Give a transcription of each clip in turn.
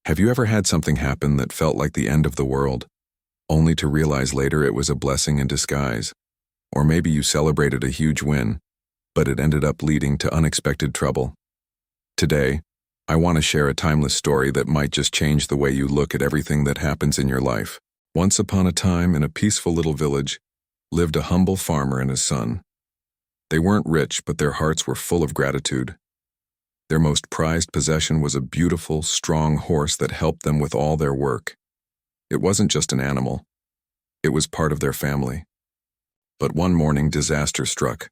Have you ever had something happen that felt like the end of the world, only to realize later it was a blessing in disguise? Or maybe you celebrated a huge win, but it ended up leading to unexpected trouble. Today, I want to share a timeless story that might just change the way you look at everything that happens in your life. Once upon a time, in a peaceful little village, lived a humble farmer and his son. They weren't rich, but their hearts were full of gratitude. Their most prized possession was a beautiful, strong horse that helped them with all their work. It wasn't just an animal. It was part of their family. But one morning, disaster struck.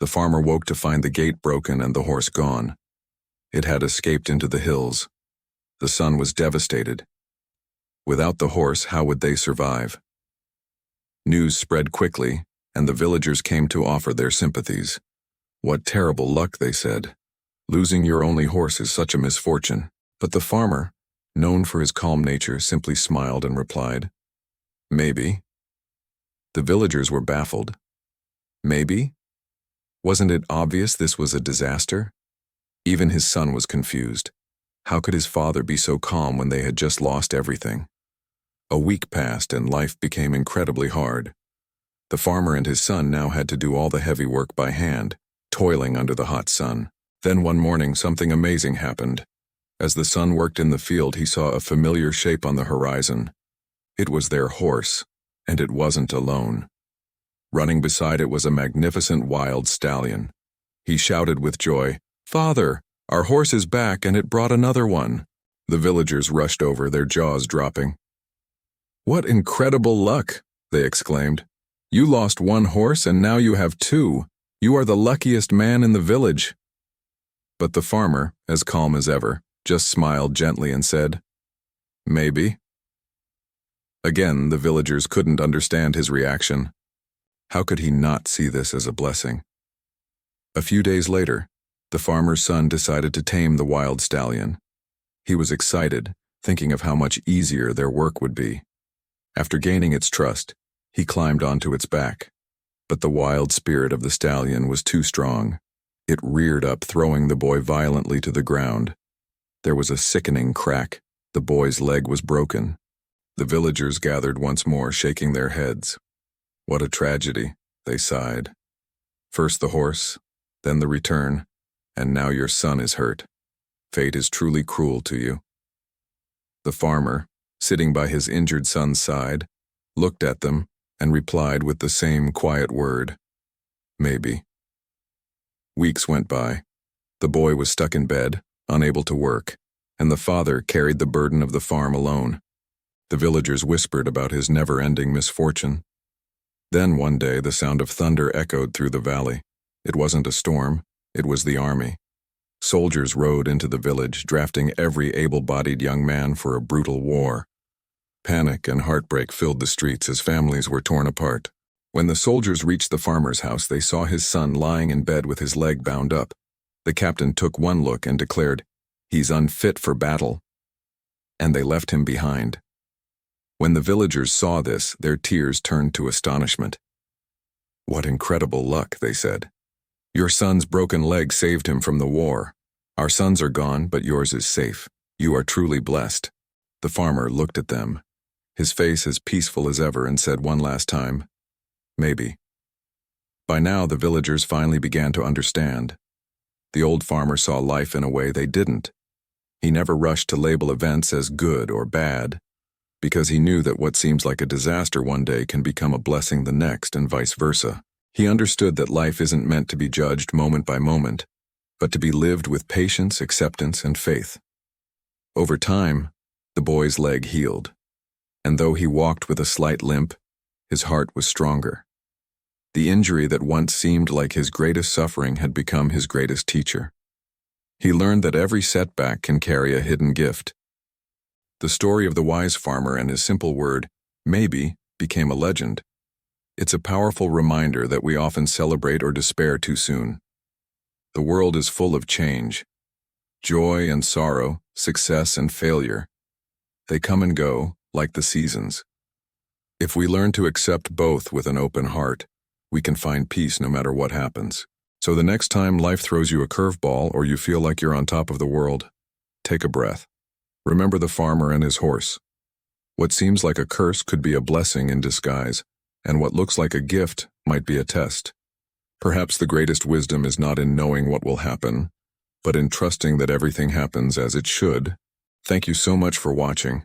The farmer woke to find the gate broken and the horse gone. It had escaped into the hills. The son was devastated. Without the horse, how would they survive? News spread quickly, and the villagers came to offer their sympathies. "What terrible luck," they said. "Losing your only horse is such a misfortune." But the farmer, known for his calm nature, simply smiled and replied, "Maybe." The villagers were baffled. Maybe? Wasn't it obvious this was a disaster? Even his son was confused. How could his father be so calm when they had just lost everything? A week passed and life became incredibly hard. The farmer and his son now had to do all the heavy work by hand, toiling under the hot sun. Then one morning, something amazing happened. As the son worked in the field, he saw a familiar shape on the horizon. It was their horse, and it wasn't alone. Running beside it was a magnificent wild stallion. He shouted with joy, "Father, our horse is back, and it brought another one." The villagers rushed over, their jaws dropping. "What incredible luck!" they exclaimed. "You lost one horse, and now you have two. You are the luckiest man in the village." But the farmer, as calm as ever, just smiled gently and said, "Maybe." Again, the villagers couldn't understand his reaction. How could he not see this as a blessing? A few days later, the farmer's son decided to tame the wild stallion. He was excited, thinking of how much easier their work would be. After gaining its trust, he climbed onto its back. But the wild spirit of the stallion was too strong. It reared up, throwing the boy violently to the ground. There was a sickening crack. The boy's leg was broken. The villagers gathered once more, shaking their heads. "What a tragedy," they sighed. "First the horse, then the return, and now your son is hurt. Fate is truly cruel to you." The farmer, sitting by his injured son's side, looked at them and replied with the same quiet word, "Maybe." Weeks went by. The boy was stuck in bed, unable to work, and the father carried the burden of the farm alone. The villagers whispered about his never-ending misfortune. Then one day the sound of thunder echoed through the valley. It wasn't a storm, it was the army. Soldiers rode into the village, drafting every able-bodied young man for a brutal war. Panic and heartbreak filled the streets as families were torn apart. When the soldiers reached the farmer's house, they saw his son lying in bed with his leg bound up. The captain took one look and declared, "He's unfit for battle." And they left him behind. When the villagers saw this, their tears turned to astonishment. "What incredible luck," they said. "Your son's broken leg saved him from the war. Our sons are gone, but yours is safe. You are truly blessed." The farmer looked at them, his face as peaceful as ever, and said one last time, "Maybe." By now, the villagers finally began to understand. The old farmer saw life in a way they didn't. He never rushed to label events as good or bad, because he knew that what seems like a disaster one day can become a blessing the next, and vice versa. He understood that life isn't meant to be judged moment by moment, but to be lived with patience, acceptance, and faith. Over time, the boy's leg healed, and though he walked with a slight limp, his heart was stronger. The injury that once seemed like his greatest suffering had become his greatest teacher. He learned that every setback can carry a hidden gift. The story of the wise farmer and his simple word, "maybe," became a legend. It's a powerful reminder that we often celebrate or despair too soon. The world is full of change. Joy and sorrow, success and failure. They come and go, like the seasons. If we learn to accept both with an open heart, we can find peace no matter what happens. So the next time life throws you a curveball or you feel like you're on top of the world, take a breath. Remember the farmer and his horse. What seems like a curse could be a blessing in disguise, and what looks like a gift might be a test. Perhaps the greatest wisdom is not in knowing what will happen, but in trusting that everything happens as it should. Thank you so much for watching.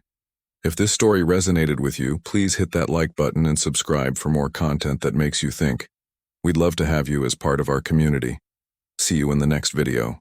If this story resonated with you, please hit that like button and subscribe for more content that makes you think. We'd love to have you as part of our community. See you in the next video.